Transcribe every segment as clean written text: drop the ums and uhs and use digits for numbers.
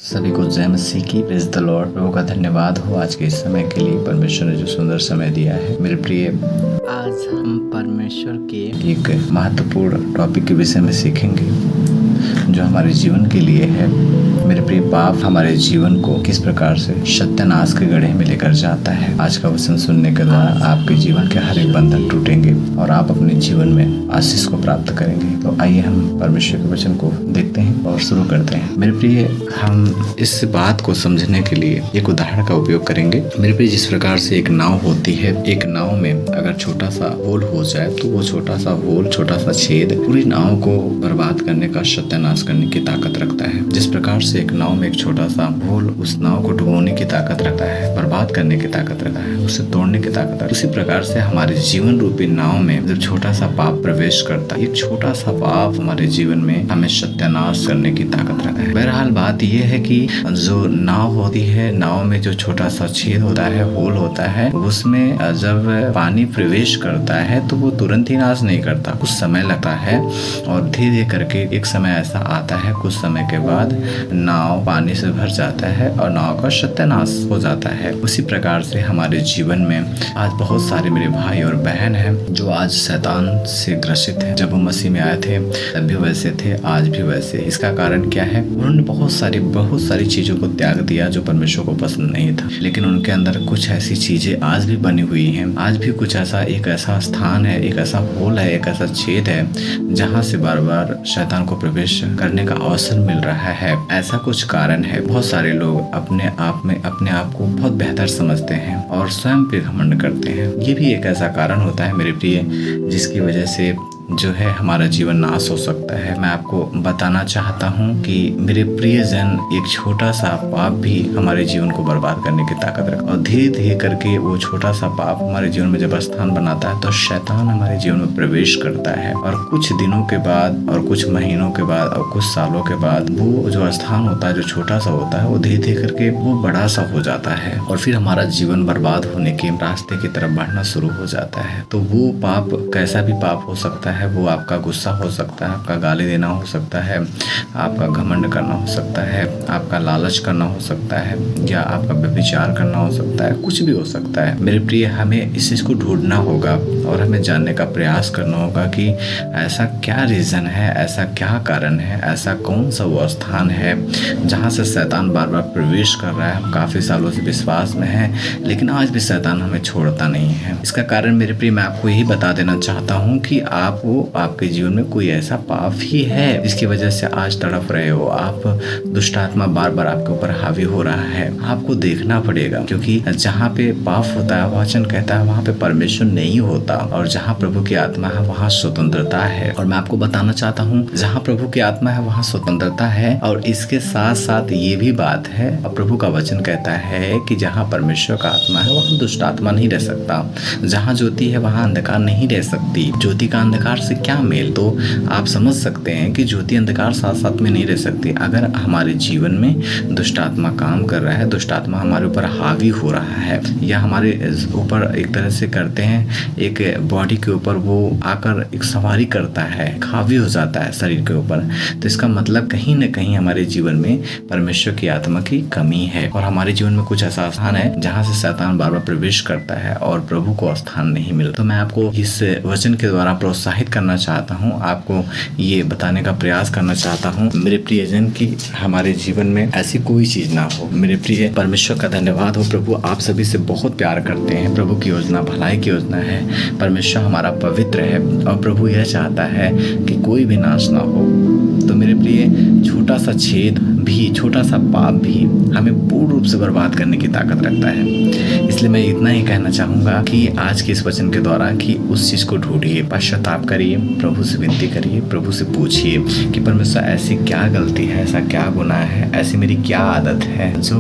सभी को जय मसीह की। Praise the Lord. प्रभु का धन्यवाद हो आज के इस समय के लिए। परमेश्वर ने जो सुंदर समय दिया है। मेरे प्रिय, आज हम परमेश्वर के एक महत्वपूर्ण टॉपिक के विषय में सीखेंगे जो हमारे जीवन के लिए है। मेरे प्रिय, पाप हमारे जीवन को किस प्रकार से सत्यानाश के गड्ढे में लेकर जाता है। आज का वचन सुनने के द्वारा आपके जीवन के हर एक बंधन टूटेंगे और आप अपने जीवन में आशीष को प्राप्त करेंगे। तो आइए हम परमेश्वर के वचन को देखते हैं और शुरू करते हैं। मेरे प्रिय, हम इस बात को समझने के लिए एक उदाहरण का उपयोग करेंगे। मेरे प्रिय, जिस प्रकार से एक नाव होती है, एक नाव में अगर छोटा सा होल हो जाए तो वो छोटा सा होल, छोटा सा छेद पूरी नाव को बर्बाद करने का, सत्यानाश करने की ताकत रखता है। जिस प्रकार से एक नाव में एक छोटा सा होल उस नाव को डुबोने की ताकत रखता है, बर्बाद करने की ताकत रखता है, उसे तोड़ने की ताकत रखता है। उसी प्रकार से हमारे जीवन रूपी नाव में जब छोटा सा पाप प्रवेश करता है, एक छोटा सा पाप हमारे जीवन में हमें सत्यानाश करने की ताकत रखता है। बहरहाल बात यह है कि जो नाव होती है, नाव में जो छोटा सा छेद होता है, होल होता है, उसमें जब पानी प्रवेश करता है तो वो तुरंत ही नाश नहीं करता, कुछ समय लगता है और धीरे धीरे करके एक समय ऐसा आता है, कुछ समय के बाद नाव पानी से भर जाता है और नाव का सत्यानाश हो जाता है। उसी प्रकार से हमारे जीवन में आज बहुत सारे मेरे भाई और बहन हैं जो आज शैतान से ग्रसित हैं। जब वो मसीह में आए थे तब भी वैसे थे, आज भी वैसे। इसका कारण क्या है? उन्होंने बहुत सारी चीजों को त्याग दिया जो परमेश्वर को पसंद नहीं था, लेकिन उनके अंदर कुछ ऐसी चीजें आज भी बनी हुई हैं। आज भी कुछ ऐसा, एक ऐसा स्थान है, एक ऐसा होल है, एक ऐसा छेद है जहाँ से बार बार शैतान को प्रवेश करने का अवसर मिल रहा है। ऐसा कुछ कारण है। बहुत सारे लोग अपने आप को बहुत बेहतर समझते हैं और स्वयं पे घमंड करते हैं। ये भी एक ऐसा कारण होता है मेरे प्रिय, जिसकी वजह से जो है हमारा जीवन नाश हो सकता है। मैं आपको बताना चाहता हूँ कि मेरे प्रियजन, एक छोटा सा पाप भी हमारे जीवन को बर्बाद करने की ताकत रखता है और धीरे धीरे करके वो छोटा सा पाप हमारे जीवन में जब स्थान बनाता है तो शैतान हमारे जीवन में प्रवेश करता है और कुछ दिनों के बाद और कुछ महीनों के बाद और कुछ सालों के बाद वो जो स्थान होता है, जो छोटा सा होता है, वो धीरे धीरे करके वो बड़ा सा हो जाता है और फिर हमारा जीवन बर्बाद होने के रास्ते की तरफ बढ़ना शुरू हो जाता है। तो वो पाप कैसा भी पाप हो सकता है। वो आपका गुस्सा हो सकता है, आपका गाली देना हो सकता है, आपका घमंड करना हो सकता है, आपका लालच करना हो सकता है, या आपका व्यभिचार करना हो सकता है, कुछ भी हो सकता है। मेरे प्रिय, हमें इस चीज को ढूंढना होगा और हमें जानने का प्रयास करना होगा कि ऐसा क्या रीजन है, ऐसा क्या कारण है, ऐसा कौन सा वो स्थान है जहाँ से शैतान बार बार प्रवेश कर रहा है। हम काफी सालों से विश्वास में हैं, लेकिन आज भी शैतान हमें छोड़ता नहीं है। इसका कारण मेरे प्रिय, मैं आपको यही बता देना चाहता हूँ कि आपके जीवन में कोई ऐसा पाप ही है जिसकी वजह से आज तड़प रहे हो। आप दुष्ट आत्मा बार बार आपके ऊपर हावी हो रहा है। आपको देखना पड़ेगा, क्योंकि जहाँ पे पाप होता है, वचन कहता है वहाँ पे परमेश्वर नहीं होता, और जहाँ प्रभु की आत्मा है वहाँ स्वतंत्रता है। और मैं आपको बताना चाहता हूँ, जहाँ प्रभु की आत्मा है वहाँ स्वतंत्रता है। और इसके साथ साथ ये भी बात है, प्रभु का वचन कहता है कि जहाँ परमेश्वर का आत्मा है वहाँ दुष्ट आत्मा नहीं रह सकता। जहाँ ज्योति है वहाँ अंधकार नहीं रह सकती। ज्योति का अंधकार से क्या मेल? तो आप समझ सकते हैं कि ज्योति अंधकार साथ साथ में नहीं रह सकती। अगर हमारे जीवन में दुष्ट आत्मा काम कर रहा है, दुष्ट आत्मा हमारे ऊपर हावी हो रहा है, या हमारे ऊपर एक तरह से करते हैं, एक बॉडी के ऊपर वो आकर एक सवारी करता है, हावी हो जाता है शरीर के ऊपर, तो इसका मतलब कहीं ना कहीं हमारे जीवन में परमेश्वर की आत्मा की कमी है और हमारे जीवन में कुछ ऐसा स्थान है जहाँ से शैतान बार बार प्रवेश करता है और प्रभु को स्थान नहीं मिलता। तो मैं आपको इस वचन के द्वारा प्रोत्साहित करना चाहता हूँ, आपको ये बताने का प्रयास करना चाहता हूँ मेरे प्रियजन की हमारे जीवन में ऐसी कोई चीज ना हो। मेरे प्रिय, परमेश्वर का धन्यवाद हो, प्रभु आप सभी से बहुत प्यार करते हैं। प्रभु की योजना भलाई की योजना है। परमेश्वर हमारा पवित्र है और प्रभु यह चाहता है कि कोई भी नाश ना हो। तो मेरे प्रिय, छोटा सा छेद भी, छोटा सा पाप भी हमें पूर्ण रूप से बर्बाद करने की ताकत रखता है। इसलिए मैं इतना ही कहना चाहूंगा कि आज के इस वचन के द्वारा कि उस चीज को ढूंढिए, पश्चाताप करिए, प्रभु से विनती करिए, प्रभु से पूछिए कि परमेश्वर ऐसी क्या गलती है, ऐसा क्या गुनाह है, ऐसी मेरी क्या आदत है जो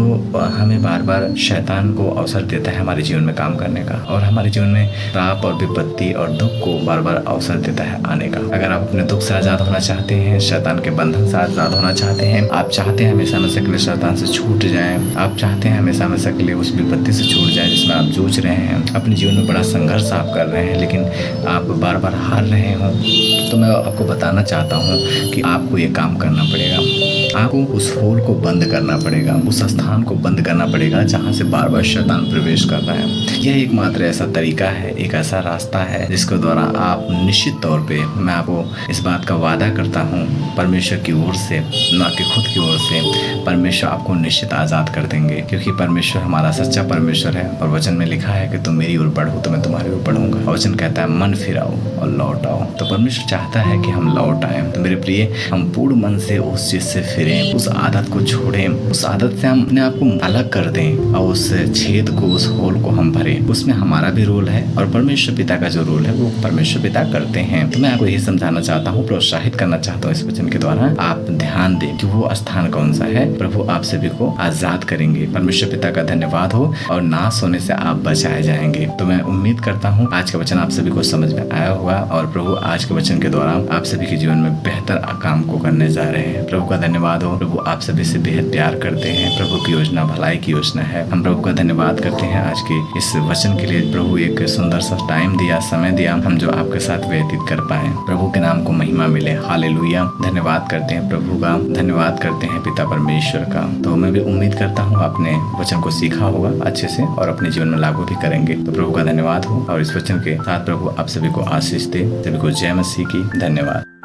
हमें बार बार शैतान को अवसर देता है हमारे जीवन में काम करने का, और हमारे जीवन में पाप और विपत्ति और दुख को बार बार अवसर देता है आने का। अगर आप अपने दुख से आजाद होना चाहते हैं, शैतान के बंधन से आजाद होना चाहते हैं, आप चाहते हैं हमेशा हमेशा के लिए शैतान से छूट जाएं, आप चाहते हैं हमेशा हमेशा के लिए उस विपत्ति से छूट जाएं जिसमें आप जूझ रहे हैं, अपने जीवन में बड़ा संघर्ष आप कर रहे हैं लेकिन आप बार बार हार रहे हो, तो मैं आपको बताना चाहता हूँ कि आपको ये काम करना पड़ेगा। आपको उस होल को बंद करना पड़ेगा, उस स्थान को बंद करना पड़ेगा जहाँ से बार बार शैतान प्रवेश कर रहा है। यह एकमात्र ऐसा तरीका है, एक ऐसा रास्ता है जिसके द्वारा आप निश्चित तौर पे, मैं आपको इस बात का वादा करता हूँ परमेश्वर की ओर से, ना कि खुद की ओर से, परमेश्वर आपको निश्चित आज़ाद कर देंगे। क्योंकि परमेश्वर हमारा सच्चा परमेश्वर है और वचन में लिखा है कि तुम मेरी ओर बढ़ो तो मैं तुम्हारी ओर बढ़ूंगा। वचन कहता है मन फिराओ और लौट आओ। तो परमेश्वर चाहता है कि हम लौट आए। तो मेरे प्रिय, हम पूर्ण मन से उस चीज से फिरें, उस आदत को छोड़ें, उस आदत से हम अपने आप को अलग कर दें और उस छेद को, उस होल को हम भरें। उसमें हमारा भी रोल है और परमेश्वर पिता का जो रोल है वो परमेश्वर पिता करते हैं। तो मैं आपको यही समझाना चाहता हूँ, प्रोत्साहित करना चाहता हूँ इस वचन के द्वारा। आप ध्यान दें कि वो स्थान कौन सा है। प्रभु आप सभी को आजाद करेंगे। परमेश्वर पिता का धन्यवाद हो और नाश होने से आप बचाए जाएंगे। तो मैं उम्मीद करता हूँ आज का वचन आप सभी को समझ में आया होगा और प्रभु आज के वचन के द्वारा आप सभी के जीवन में बेहतर काम को करने जा रहे हैं। प्रभु का धन्यवाद हो। प्रभु आप सभी से बेहद प्यार करते हैं। प्रभु की योजना भलाई की योजना है। हम प्रभु का धन्यवाद करते हैं आज के इस वचन के लिए। प्रभु एक सुंदर सा टाइम दिया, समय दिया, हम जो आपके साथ व्यतीत कर पाए। प्रभु के नाम को महिमा मिले। हालेलुया। धन्यवाद करते हैं प्रभु का, धन्यवाद करते हैं पिता परमेश्वर का। तो मैं भी उम्मीद करता हूँ आपने वचन को सीखा होगा अच्छे से और अपने जीवन में लागू भी करेंगे। तो प्रभु का धन्यवाद हो और इस वचन के साथ प्रभु आप सभी को आशीष दे। सभी को जय मसीह की। धन्यवाद।